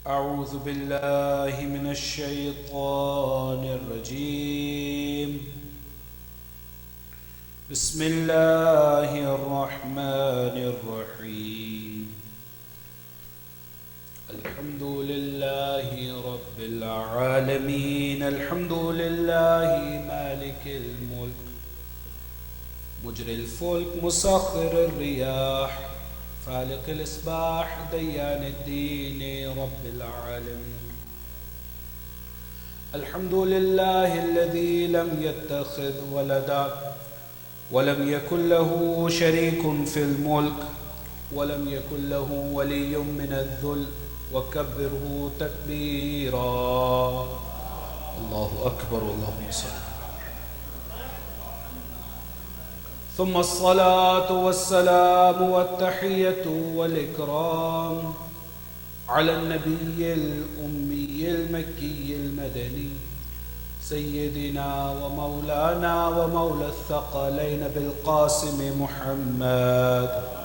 أعوذ بالله من الشيطان الرجيم. بسم الله الرحمن الرحيم. الحمد لله رب العالمين، الحمد لله مالك الملك مجري الفلك مسخر الرياح فالق الإصباح ديان الدين رب العالمين. الحمد لله الذي لم يتخذ ولدا ولم يكن له شريك في الملك ولم يكن له ولي من الذل وكبره تكبيرا. الله أكبر. اللهم صل. ثم الصلاة والسلام والتحية والإكرام على النبي الأمي المكي المدني سيدنا ومولانا ومولى الثقلين بالقاسم محمد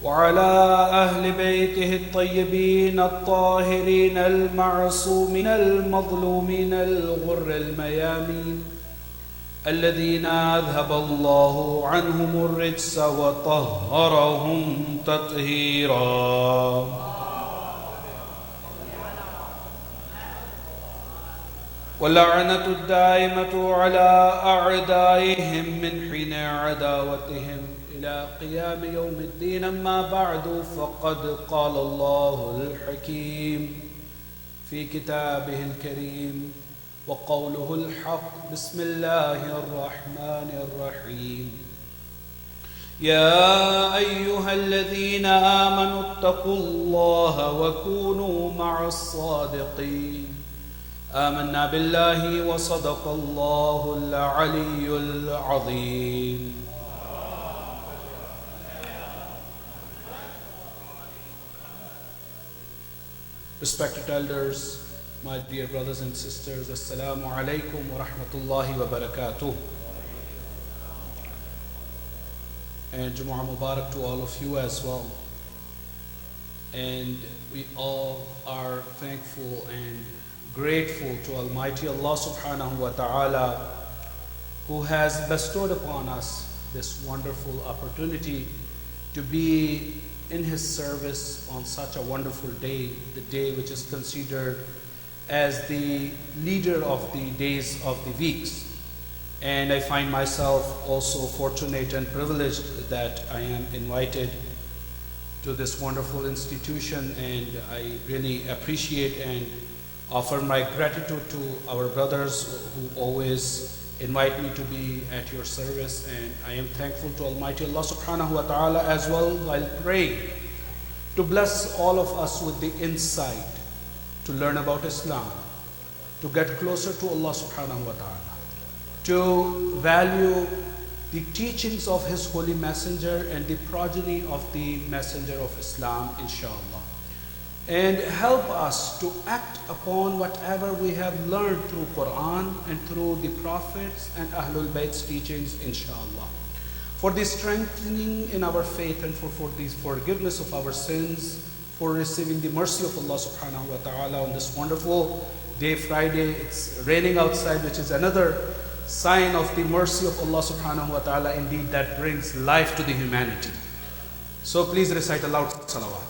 وعلى أهل بيته الطيبين الطاهرين المعصومين المظلومين الغر الميامين الذين أذهب الله عنهم الرجس وطهرهم تطهيرا. واللعنة الدائمة على أعدائهم من حين عداوتهم إلى قيام يوم الدين. أما بعد، فقد قال الله الحكيم في كتابه الكريم وقوله الحق. بسم الله الرحمن الرحيم. يا أيها الذين آمنوا اتقوا الله وكونوا مع الصادقين. آمنا بالله وصدق الله العلي العظيم. Respected elders, my dear brothers and sisters, Assalamu alaikum wa rahmatullahi wa barakatuh. And Jumu'ah Mubarak to all of you as well. And we all are thankful and grateful to Almighty Allah subhanahu wa ta'ala, who has bestowed upon us this wonderful opportunity to be in His service on such a wonderful day, the day which is considered as the leader of the days of the weeks. And I find myself also fortunate and privileged that I am invited to this wonderful institution, and I really appreciate and offer my gratitude to our brothers who always invite me to be at your service. And I am thankful to Almighty Allah subhanahu wa ta'ala as well, while praying to bless all of us with the insight to learn about Islam, to get closer to Allah subhanahu wa ta'ala, to value the teachings of His holy messenger and the progeny of the messenger of Islam, inshallah, and help us to act upon whatever we have learned through Quran and through the prophets and Ahlul Bayt's teachings, inshallah, for the strengthening in our faith and for the forgiveness of our sins, for receiving the mercy of Allah subhanahu wa ta'ala on this wonderful day, Friday. It's raining outside, which is another sign of the mercy of Allah subhanahu wa ta'ala, indeed, that brings life to the humanity. So please recite aloud salawat.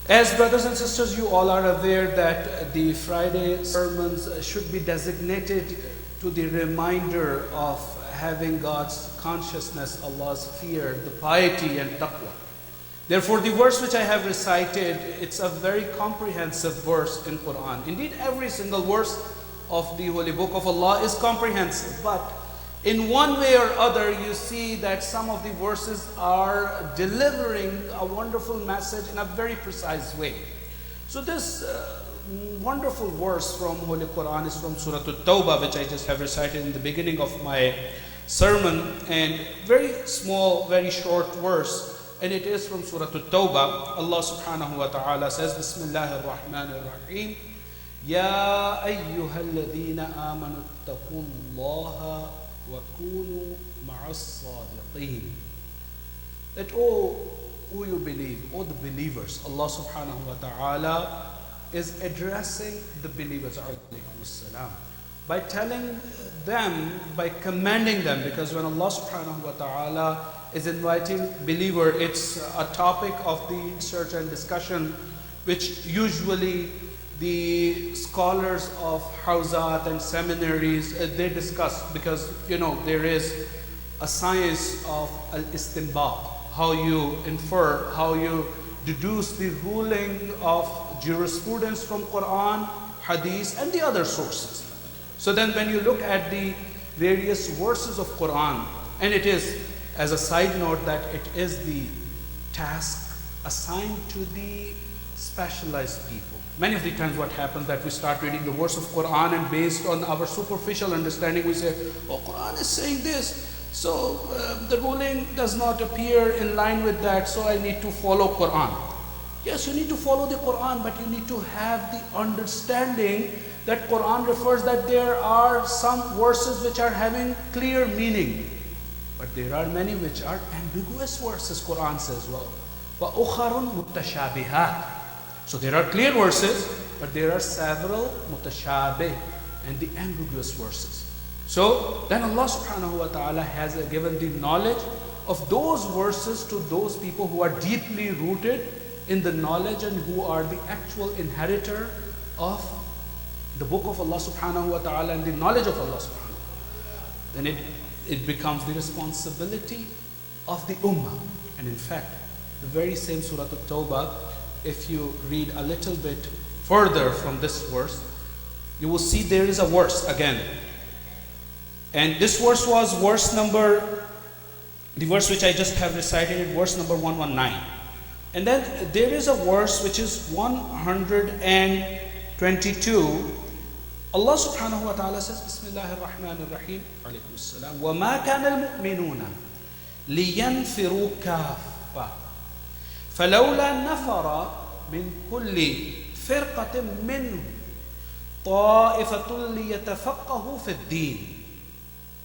As brothers and sisters, you all are aware that the Friday sermons should be designated to the reminder of having God's consciousness, Allah's fear, the piety and taqwa. Therefore, the verse which I have recited, it's a very comprehensive verse in Quran. Indeed, every single verse of the Holy Book of Allah is comprehensive, but in one way or other, you see that some of the verses are delivering a wonderful message in a very precise way. So this wonderful verse from Holy Quran is from Surah At-Tawbah, which I just have recited in the beginning of my sermon, and very small, very short verse, and it is from Surah At-Tawbah. Allah subhanahu wa ta'ala says, Bismillahir Rahmanir Rahim. يا أيها الذين آمنوا اتقوا الله وكونوا مع الصادقين. That who you believe, the believers, Allah subhanahu wa ta'ala is addressing the believers by telling them, by commanding them, because when Allah subhanahu wa ta'ala is inviting believer, it's a topic of the search and discussion which usually the scholars of hawzat and seminaries they discuss, because there is a science of al-istinbat, how you infer, how you deduce the ruling of jurisprudence from Quran, Hadith and the other sources. So then when you look at the various verses of Quran, and it is, as a side note, that it is the task assigned to the specialized people. Many of the times what happens that we start reading the verse of Quran, and based on our superficial understanding we say, Quran is saying this, so the ruling does not appear in line with that, so I need to follow Quran. Yes, you need to follow the Quran, but you need to have the understanding that Quran refers that there are some verses which are having clear meaning, but there are many which are ambiguous verses. Quran says, وَأُخَرٌ مُتَشَابِهَاتٌ. So there are clear verses, but there are several mutashabih and the ambiguous verses. So then Allah subhanahu wa ta'ala has given the knowledge of those verses to those people who are deeply rooted in the knowledge and who are the actual inheritor of the book of Allah subhanahu wa ta'ala and the knowledge of Allah subhanahu wa ta'ala. Then it becomes the responsibility of the ummah. And in fact, the very same Surah At-Tawbah, if you read a little bit further from this verse, you will see there is a verse again. And this verse was the verse which I just have recited, verse number 119. And then there is a verse which is 122. Allah subhanahu wa ta'ala says, Bismillahir Rahmanir Rahim, alaykum assalam, وَمَا كَانَ الْمُؤْمِنُونَ لِيَنْفِرُوا كَافَّةً فَلَوْلَا نَفَرَ مِنْ كُلِّ فِرْقَةٍ مِّنْهُمْ طَائِفَةٌ لِيَتَفَقَّهُوا فِي الدِّينِ.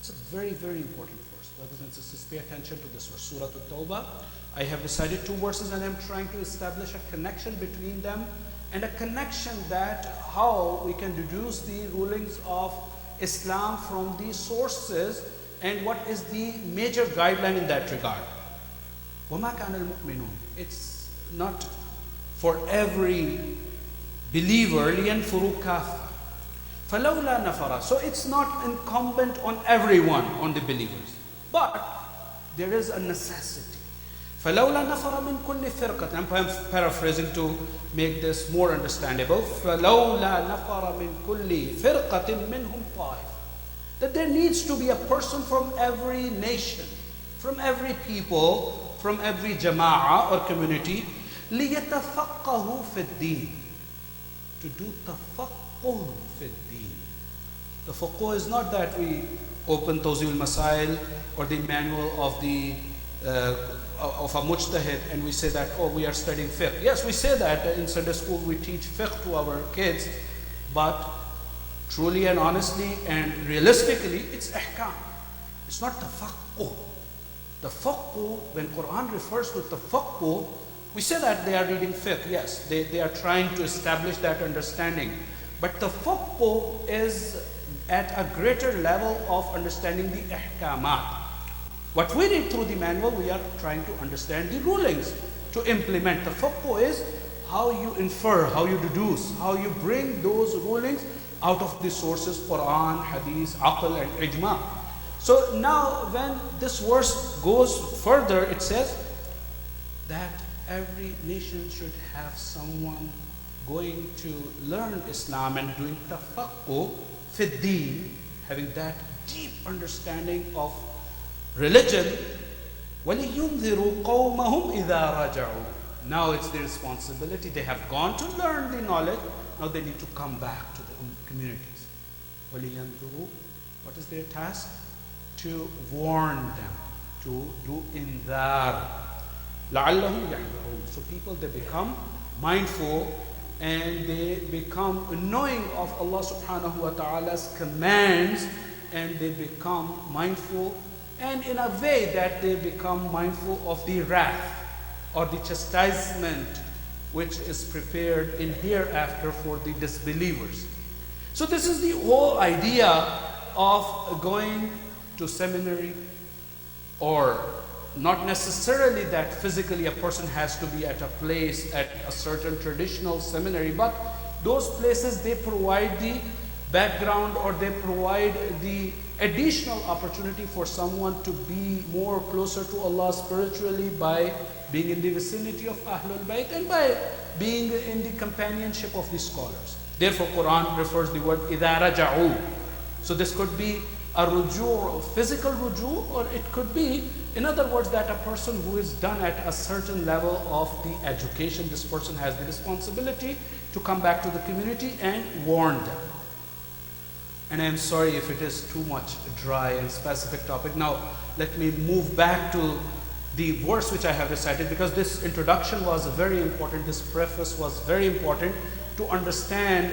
It's a very, very important verse. Brothers and sisters, pay attention to this verse. Surah At-Tawbah. I have recited two verses and I'm trying to establish a connection between them, and a connection that how we can deduce the rulings of Islam from these sources and what is the major guideline in that regard. وَمَا كَانَ الْمُؤْمِنُونَ. It's not for every believer لِيَنْفُرُوا كَافَّةً فَلَوْلَا نَفَرَ. So it's not incumbent on everyone, on the believers, but there is a necessity. فَلَوْلَا نَفَرَ مِنْ كُلِّ فِرْقَةٍ. I'm paraphrasing to make this more understandable. فَلَوْلَا نَفَرَ مِنْ كُلِّ فِرْقَةٍ مِّنْهُمْ طَائِفَةٌ. That there needs to be a person from every nation, from every people, from every jama'ah or community, لِيَتَفَقَّهُ فِي الدِّينِ. To do tafaqquh fi الدين. The fuqh is not that we open Tawzih al-Masail or the manual of the of a mujtahid and we say that, we are studying fiqh. Yes, we say that in Sunday school we teach fiqh to our kids, but truly and honestly and realistically it's ahkam. It's not tafaqquh. The fuqh, when Quran refers to tafaqquh, we say that they are reading fiqh. Yes, they are trying to establish that understanding. But the fuqh is at a greater level of understanding the ahkamat. What we read through the manual, we are trying to understand the rulings, to implement. The fuqh is how you infer, how you deduce, how you bring those rulings out of the sources, Quran, Hadith, Aql and Ijma. So now when this verse goes further, it says that every nation should have someone going to learn Islam and doing tafaqquh fi deen, having that deep understanding of religion. وَلِيُنذِرُوا قَوْمَهُمْ إِذَا رَجَعُوا. Now it's their responsibility. They have gone to learn the knowledge. Now they need to come back to the communities. وَلِيُنذِرُوا. What is their task? To warn them, to do inzar. لَعَلَّهُمْ يَحْذَرُونَ. So people, they become mindful and they become knowing of Allah subhanahu wa ta'ala's commands, and they become mindful, and in a way that they become mindful of the wrath or the chastisement which is prepared in hereafter for the disbelievers. So this is the whole idea of going to seminary, or not necessarily that physically a person has to be at a place, at a certain traditional seminary, but those places, they provide the background, or they provide the additional opportunity for someone to be more closer to Allah spiritually by being in the vicinity of Ahlul Bayt and by being in the companionship of the scholars. Therefore, Quran refers the word إِذَا رَجَعُوا. So this could be a ruju', physical ruju', or it could be, in other words, that a person who is done at a certain level of the education, this person has the responsibility to come back to the community and warn them. And I'm sorry if it is too much dry and specific topic. Now, let me move back to the verse which I have recited, because this introduction was very important, this preface was very important to understand,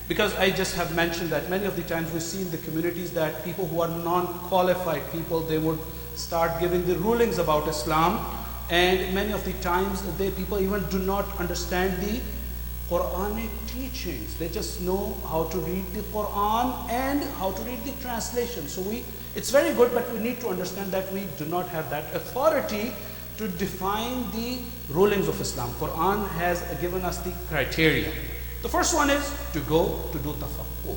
because I just have mentioned that many of the times we see in the communities that people who are non-qualified people, they would start giving the rulings about Islam, and many of the times people even do not understand the Quranic teachings. They just know how to read the Quran and how to read the translation. So it's very good, but we need to understand that we do not have that authority to define the rulings of Islam. Quran has given us the criteria. The first one is to go to do tafaqquh.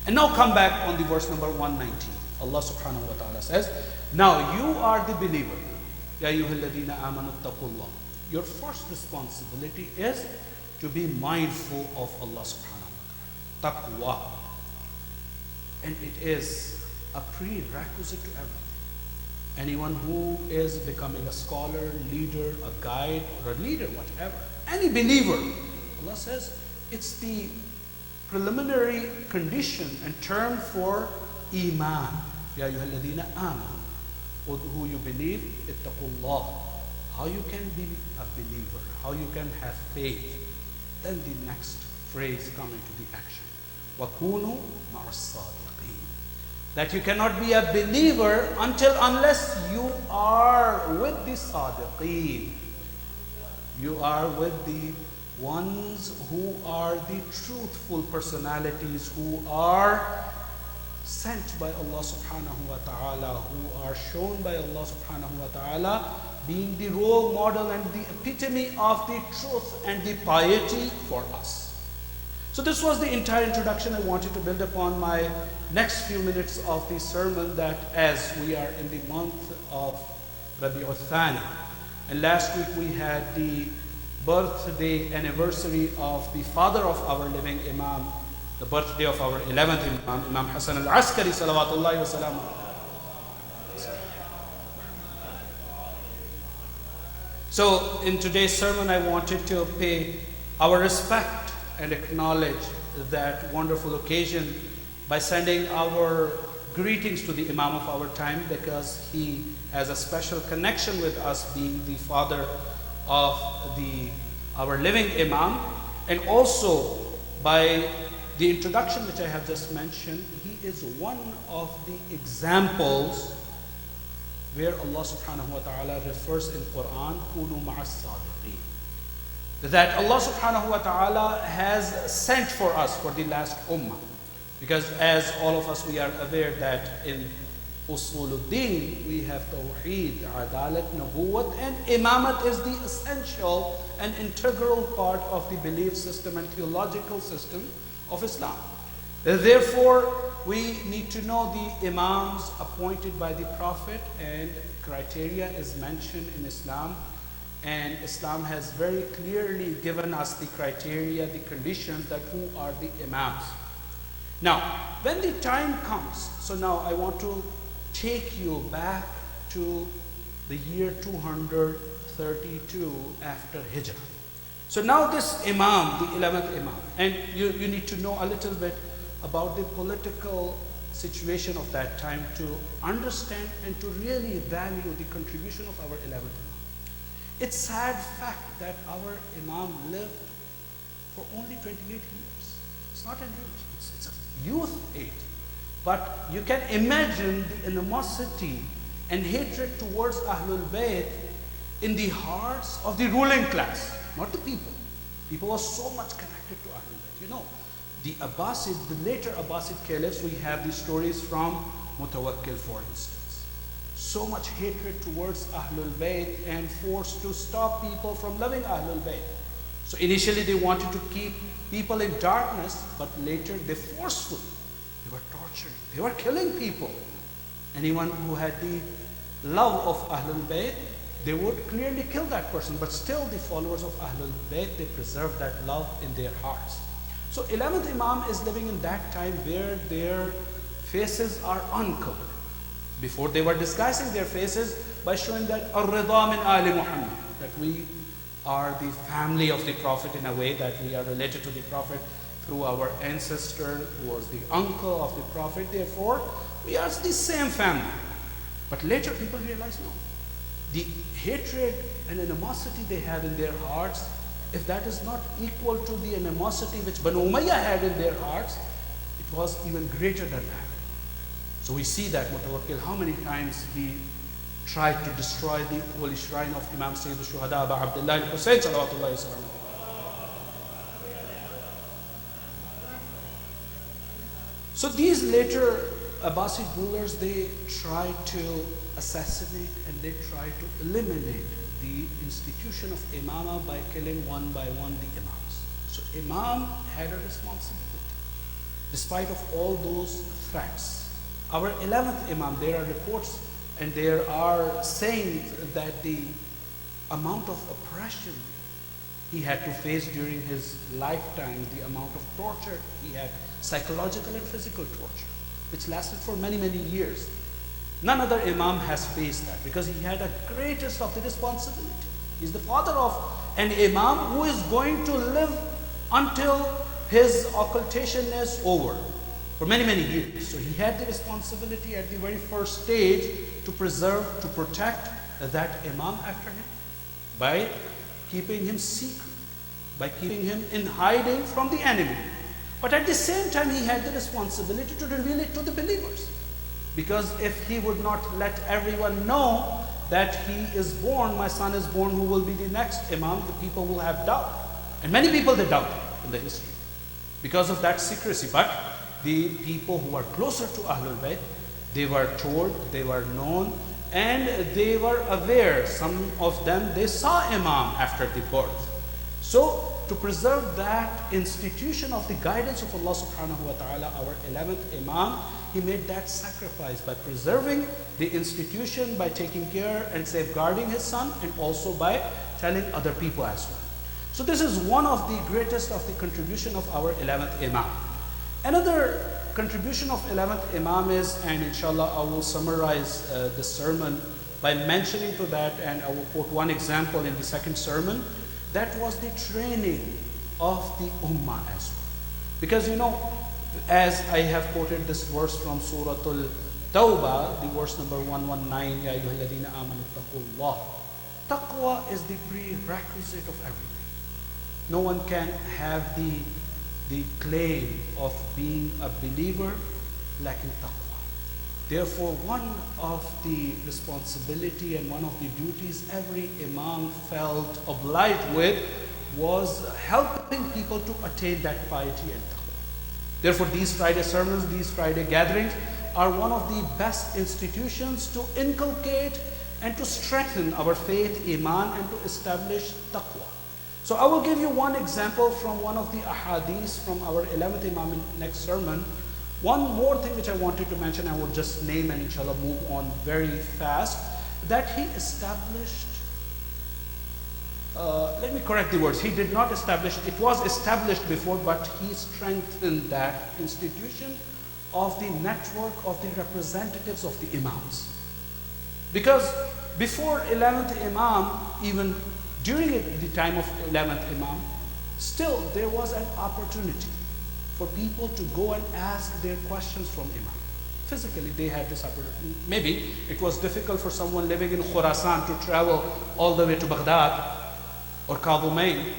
And now come back on the verse number 119. Allah subhanahu wa ta'ala says, now you are the believer. Ya ayyuhalladhina amanu attaqullah. Your first responsibility is to be mindful of Allah subhanahu wa ta'ala. Taqwa. And it is a prerequisite to everything. Anyone who is becoming a scholar, leader, a guide, or a leader, whatever, any believer, Allah says, it's the preliminary condition and term for iman. Ya ayyuhalladhina amanu. Who you believe, ittaqullah. How you can be a believer, how you can have faith. Then the next phrase comes into the action. وَكُونُوا مَعَ الصَّادِقِينَ. That you cannot be a believer unless you are with the sadiqeen. You are with the ones who are the truthful personalities, who are sent by Allah subhanahu wa ta'ala, who are shown by Allah subhanahu wa ta'ala, being the role model and the epitome of the truth and the piety for us. So this was the entire introduction. I wanted to build upon my next few minutes of the sermon, that as we are in the month of Rabi'ul Thani, and last week we had the birthday anniversary of the father of our living Imam, the birthday of our 11th Imam, Imam Hassan al-Askari salawatullahi wa salam. So in today's sermon, I wanted to pay our respect and acknowledge that wonderful occasion by sending our greetings to the Imam of our time, because he has a special connection with us, being the father of our living Imam, and also by the introduction which I have just mentioned, he is one of the examples where Allah subhanahu wa ta'ala refers in Quran, Kunu ma'as sadiqeen. That Allah subhanahu wa ta'ala has sent for us, for the last ummah. Because as all of us, we are aware that in Usuluddin, we have Tawheed, Adalat, Nubuwwat, and Imamat is the essential and integral part of the belief system and theological system of Islam. Therefore, we need to know the Imams appointed by the Prophet, and criteria is mentioned in Islam. And Islam has very clearly given us the criteria, the conditions, that who are the Imams. Now, when the time comes, so now I want to take you back to the year 232 after Hijrah. So now this Imam, the 11th Imam, and you need to know a little bit about the political situation of that time to understand and to really value the contribution of our 11th Imam. It's sad fact that our Imam lived for only 28 years. It's not an age, it's a youth age. But you can imagine the animosity and hatred towards Ahlul Bayt in the hearts of the ruling class, not the people. People were so much connected to Ahlul Bayt. You know, the Abbasid, the later Abbasid caliphs, we have these stories from Mutawakkil, for instance. So much hatred towards Ahlul Bayt and forced to stop people from loving Ahlul Bayt. So initially they wanted to keep people in darkness, but later they forcefully, they were torturing, they were killing people. Anyone who had the love of Ahlul Bayt, they would clearly kill that person, but still the followers of Ahlul Bayt, they preserved that love in their hearts. So 11th Imam is living in that time where their faces are uncovered. Before they were disguising their faces by showing that Ar-Rida min Ali Muhammad, that we are the family of the Prophet in a way, that we are related to the Prophet through our ancestor who was the uncle of the Prophet. Therefore, we are the same family. But later people realized no. The hatred and animosity they have in their hearts, if that is not equal to the animosity which Banu Umayyah had in their hearts, it was even greater than that. So we see that Mutawakkil, how many times he tried to destroy the holy shrine of Imam Sayyid al-Shuhada Aba Abdullah al-Husayn salawatullahi wasallam. So these later Abbasid rulers, they tried to assassinate and they tried to eliminate the institution of Imamah by killing one by one the Imams. So Imam had a responsibility. Despite of all those threats, our 11th Imam, there are reports and there are sayings that the amount of oppression he had to face during his lifetime, the amount of torture he had, psychological and physical torture, which lasted for many, many years. None other Imam has faced that because he had the greatest of the responsibility. He's the father of an Imam who is going to live until his occultation is over for many, many years. So he had the responsibility at the very first stage to preserve, to protect that Imam after him by keeping him secret, by keeping him in hiding from the enemy. But at the same time, he had the responsibility to reveal it to the believers. Because if he would not let everyone know that he is born, my son is born, who will be the next Imam, the people will have doubt. And many people, they doubt in the history because of that secrecy. But the people who are closer to Ahlul Bayt, they were told, they were known, and they were aware. Some of them, they saw Imam after the birth. So, to preserve that institution of the guidance of Allah subhanahu wa ta'ala, our 11th Imam, he made that sacrifice by preserving the institution, by taking care and safeguarding his son, and also by telling other people as well. So this is one of the greatest of the contribution of our 11th Imam. Another contribution of 11th Imam is, and inshallah I will summarize the sermon by mentioning to that, and I will quote one example in the second sermon. That was the training of the Ummah as well. Because you know, as I have quoted this verse from Surah Al-Tawbah, the verse number 119, Ya ayyuhalladhina amanu taqullah. Taqwa is the prerequisite of everything. No one can have the claim of being a believer lacking taqwa. Therefore, one of the responsibility and one of the duties every Imam felt obliged with was helping people to attain that piety and taqwa. Therefore, these Friday sermons, these Friday gatherings are one of the best institutions to inculcate and to strengthen our faith, iman, and to establish taqwa. So I will give you one example from one of the ahadith from our 11th Imam in next sermon. One more thing which I wanted to mention, I will just name and inshallah move on very fast, that he established, let me correct the words, he did not establish, it was established before, but he strengthened that institution of the network of the representatives of the Imams. Because before 11th Imam, even during the time of 11th Imam, still there was an opportunity for people to go and ask their questions from Imam. Physically, they had this opportunity. Maybe it was difficult for someone living in Khurasan to travel all the way to Baghdad or Kabumain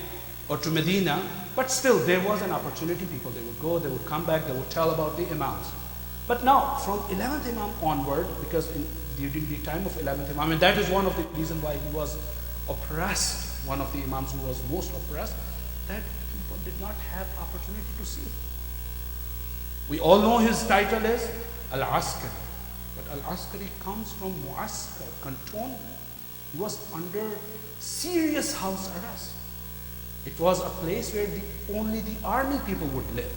or to Medina But still, there was an opportunity. People, they would go, they would come back, they would tell about the Imams. But now, from 11th Imam onward, because during the time of 11th Imam, and that is one of the reasons why he was oppressed, one of the Imams who was most oppressed, that people did not have opportunity to see. We all know his title is Al-Askari. But Al-Askari comes from Muaskar, cantonment. He was under serious house arrest. It was a place where only the army people would live.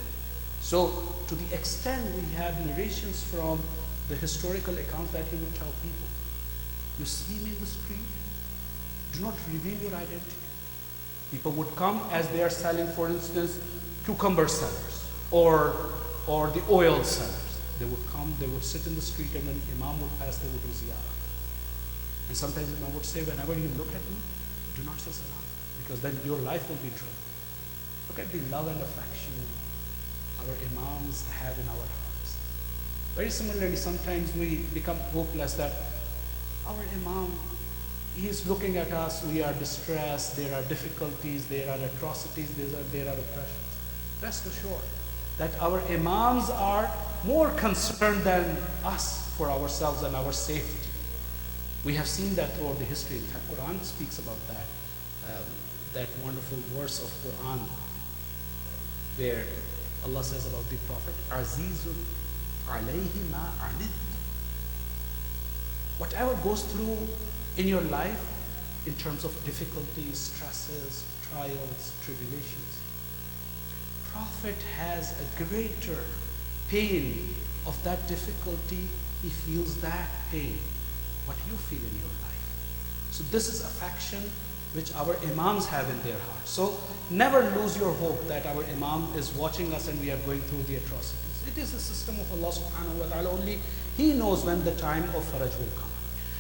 So, to the extent we have narrations from the historical accounts that he would tell people, you see me in the street, do not reveal your identity. People would come as they are selling, for instance, cucumber sellers or the oil sellers. They would come, they would sit in the street, and when Imam would pass, they would do ziyarah. And sometimes Imam would say, whenever you look at me, do not say salam, because then your life will be in trouble. Look at the love and affection our Imams have in our hearts. Very similarly, sometimes we become hopeless that our Imam, he is looking at us, we are distressed, there are difficulties, there are atrocities, there are oppressions. Rest assured that our Imams are more concerned than us for ourselves and our safety. We have seen that throughout the history. In fact, Quran speaks about that. That wonderful verse of Quran where Allah says about the Prophet, Azizun alayhi ma anid. Whatever goes through in your life in terms of difficulties, stresses, trials, tribulations, Prophet has a greater pain of that difficulty. He feels that pain, what you feel in your life. So this is affection which our Imams have in their hearts. So never lose your hope that our Imam is watching us and we are going through the atrocities. It is a system of Allah subhanahu wa ta'ala. Only He knows when the time of Faraj will come.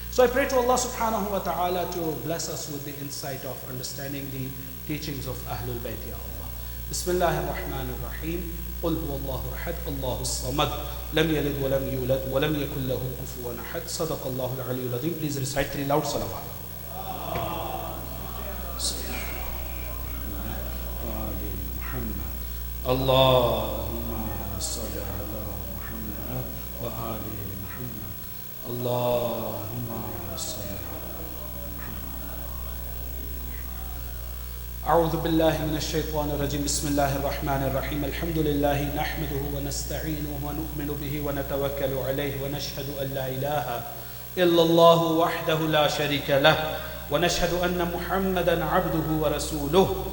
So I pray to Allah subhanahu wa ta'ala to bless us with the insight of understanding the teachings of Ahlul Bayt, Ya Allah. Bismillahir Rahmanir Rahim. قل هو الله أحد الله الصمد لم يلد ولم يولد ولم يكن له كفوا أحد صدق الله العلي العظيم. Please recite 3 loud salawat. اللهم صل على محمد وآل محمد. اللهم صل على محمد. أعوذ بالله من الشيطان الرجيم. بسم الله الرحمن الرحيم. الحمد لله نحمده ونستعينه ونؤمن به ونتوكل عليه ونشهد أن لا إله إلا الله وحده لا شريك له ونشهد أن محمدا عبده ورسوله.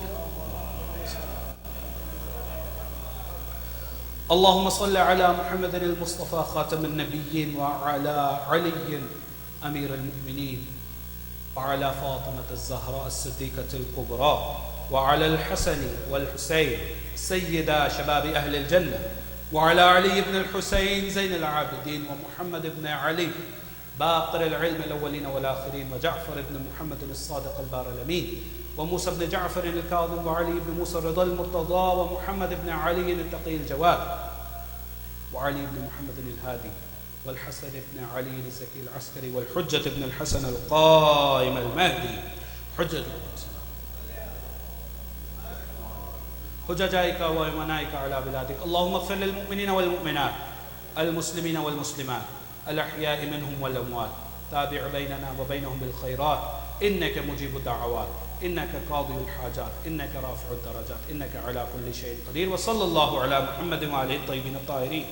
اللهم صل على محمد المصطفى خاتم النبيين وعلى علي أمير المؤمنين وعلى فاطمة الزهراء الصديقة الكبرى وعلى الحسن والحسين سيدا شباب أهل الجنة وعلى علي بن الحسين زين العابدين ومحمد بن علي باقر العلم الأولين والآخرين وجعفر بن محمد الصادق البار الأمين وموسى بن جعفر الكاظم وعلي بن موسى الرضا المرتضى ومحمد بن علي التقي الجواد وعلي بن محمد الهادي والحسن بن علي الزكي العسكري والحجة بن الحسن القائم المهدي حججائك وإمنائك على بلادك. اللهم اغفر للمؤمنين والمؤمنات المسلمين والمسلمات الأحياء منهم والأموات. تابع بيننا وبينهم بالخيرات إنك مجيب الدعوات إنك قاضي الحاجات إنك رافع الدرجات إنك على كل شيء قدير. وصلى الله على محمد وآله الطيبين الطاهرين.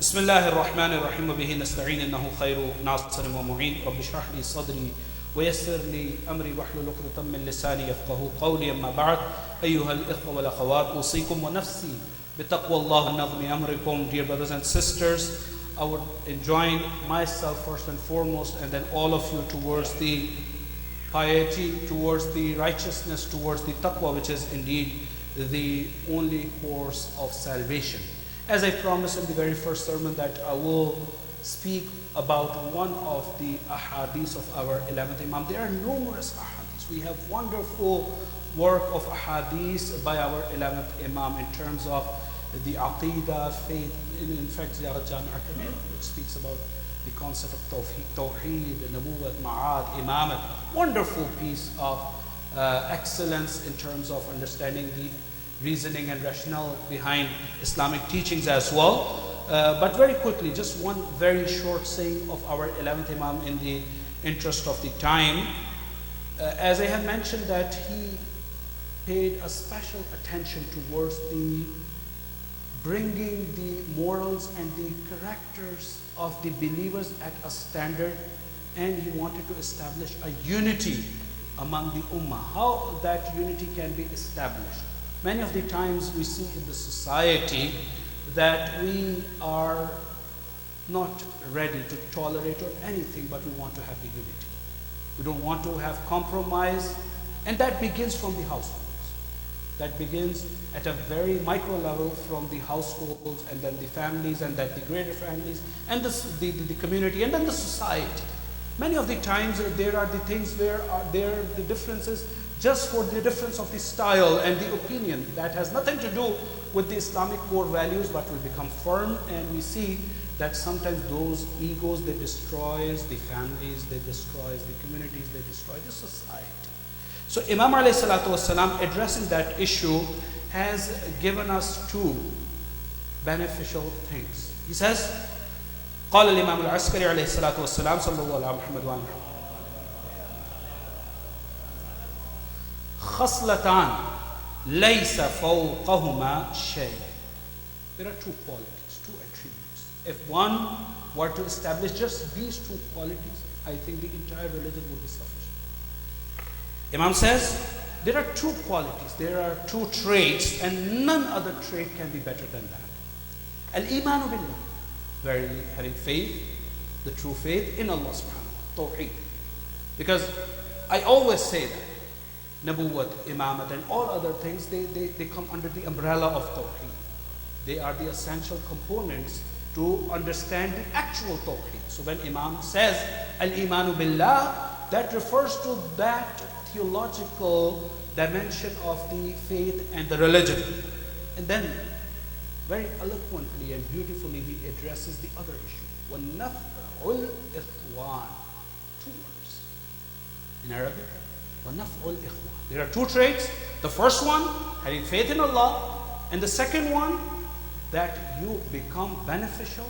بسم الله الرحمن الرحيم. وبه نستعين إنه خير ناصر ومعين. رب اشرح لي صدري ويسر لي أمري واحلل عقدة من لساني يفقهوا قولي. أما بعد أيها الإخوة والأخوات أوصيكم ونفسي بتقوى الله النظم أمركم. Dear brothers and sisters, I would enjoin myself first and foremost, and then all of you, towards the piety, towards the righteousness, towards the taqwa, which is indeed the only course of salvation. As I promised in the very first sermon that I will speak about one of the ahadith of our 11th Imam. There are numerous ahadiths. We have wonderful work of ahadith by our 11th Imam in terms of the aqidah, faith. In fact, Ziyarat Jami' al-Kabir, which speaks about the concept of tawheed, nabuwwat, ma'ad, imamat. Wonderful piece of excellence in terms of understanding the reasoning and rationale behind Islamic teachings as well. But very quickly, just one very short saying of our 11th Imam in the interest of the time. As I have mentioned, that he paid a special attention towards the bringing the morals and the characters of the believers at a standard, and he wanted to establish a unity among the ummah. How that unity can be established? Many of the times we see in the society that we are not ready to tolerate or anything, but we want to have the unity. We don't want to have compromise, and that begins from the households. That begins at a very micro level from the households, and then the families, and then the greater families, and the community, and then the society. Many of the times there are the things where there are the differences just for the difference of the style and the opinion. That has nothing to do with the Islamic core values, but we become firm, and we see that sometimes those egos, they destroys the families, they destroys the communities, they destroy the society. So Imam alayhi salatu wasalam, addressing that issue, has given us two beneficial things. He says, قال الإمام العسكري عليه الصلاة والسلام صلى الله عليه محمد وعلى خصلتان ليس فوقهما شيء. There are two qualities, two attributes. If one were to establish just these two qualities, I think the entire religion would be sufficient. Imam says, there are two qualities, there are two traits, and none other trait can be better than that. Al-Imanu billah, verily having faith, the true faith in Allah subhanahu wa ta'ala, Tawheed. Because I always say that Nabuwwat, Imamat, and all other things, they come under the umbrella of Tawheed. They are the essential components to understand the actual Tawheed. So when Imam says Al-Imanu billah, that refers to that theological dimension of the faith and the religion. And then very eloquently and beautifully he addresses the other issue. وَالنَّفْعُ الْإِخْوَانِ. Two words in Arabic. وَالنَّفْعُ الْإِخْوَانِ. There are two traits. The first one, having faith in Allah, and the second one, that you become beneficial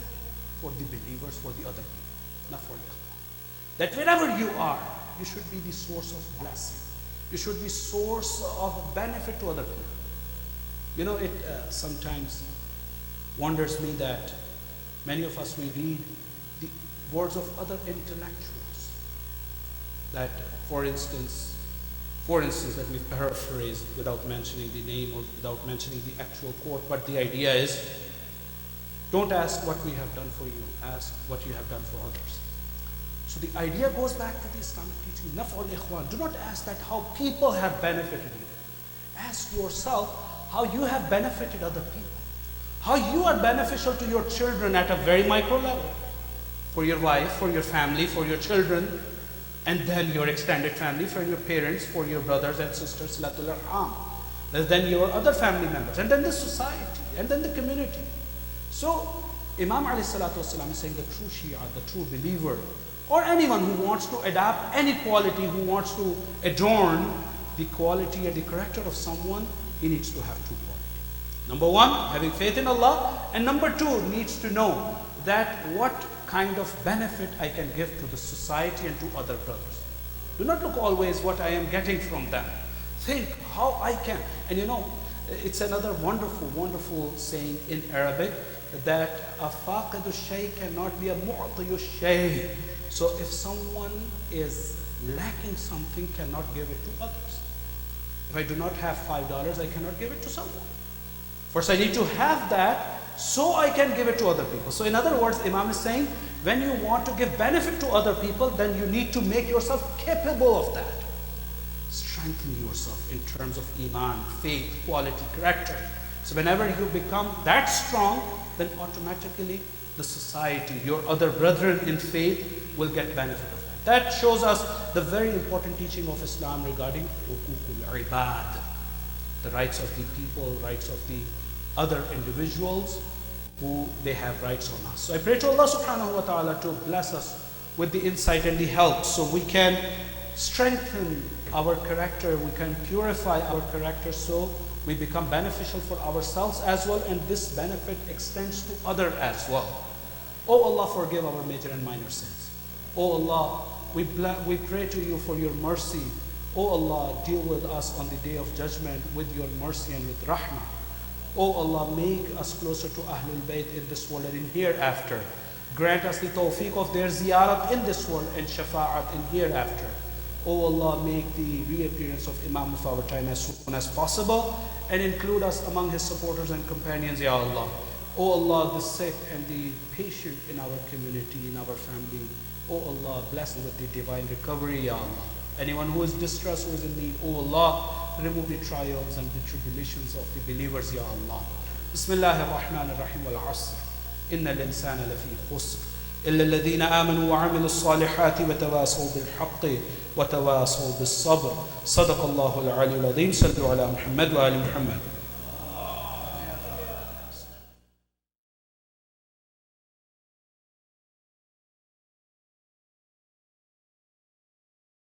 for the believers, for the other people. نَفْعُ الْإِخْوَانِ. That wherever you are, you should be the source of blessing. You should be source of benefit to other people. You know, it sometimes wonders me that many of us, we read the words of other intellectuals. That, for instance, that we paraphrase without mentioning the name or without mentioning the actual quote, but the idea is, don't ask what we have done for you, ask what you have done for others. So the idea goes back to the Islamic teaching, Naf'ul Ikhwan. Do not ask that how people have benefited you. Ask yourself how you have benefited other people. How you are beneficial to your children at a very micro level. For your wife, for your family, for your children, and then your extended family, for your parents, for your brothers and sisters, Silatul Arham. Then your other family members, and then the society, and then the community. So Imam alayhi salatu wasalam is saying the true Shia, the true believer, or anyone who wants to adapt any quality, who wants to adorn the quality and the character of someone, he needs to have two qualities. Number one, having faith in Allah, and number two, needs to know that what kind of benefit I can give to the society and to other brothers. Do not look always what I am getting from them. Think how I can. And you know, it's another wonderful, wonderful saying in Arabic that a faqidu shay cannot be a mu'tiyu shay. So if someone is lacking something, cannot give it to others. If I do not have $5, I cannot give it to someone. First, I need to have that so I can give it to other people. So in other words, Imam is saying, when you want to give benefit to other people, then you need to make yourself capable of that. Strengthen yourself in terms of Iman, faith, quality, character. So whenever you become that strong, then automatically the society, your other brethren in faith will get benefit of that. That shows us the very important teaching of Islam regarding hukukul ibad, the rights of the people, rights of the other individuals who they have rights on us. So I pray to Allah subhanahu wa ta'ala to bless us with the insight and the help so we can strengthen our character, we can purify our character so we become beneficial for ourselves as well, and this benefit extends to others as well. Oh Allah, forgive our major and minor sins. Oh Allah, we pray to you for your mercy. Oh Allah, deal with us on the day of judgment with your mercy and with rahmah. Oh Allah, make us closer to Ahlul Bayt in this world and in hereafter. Grant us the tawfiq of their ziyarat in this world and shafa'at in hereafter. Oh Allah, make the reappearance of Imam of our time as soon as possible and include us among his supporters and companions, Ya Allah. Oh Allah, the sick and the patient in our community, in our family, oh Allah, bless them with the divine recovery, Ya Allah. Anyone who is distressed, who is in need, oh Allah, remove the trials and the tribulations of the believers, Ya Allah. Bismillah ar-Rahman ar-Rahim wal-Asr. Inna al-insana lafi khusr. إلا الذين آمنوا وعملوا الصالحات وتواصوا بالحق وتواصوا بالصبر. صدق الله العلي العظيم. صلوا على محمد وآل محمد.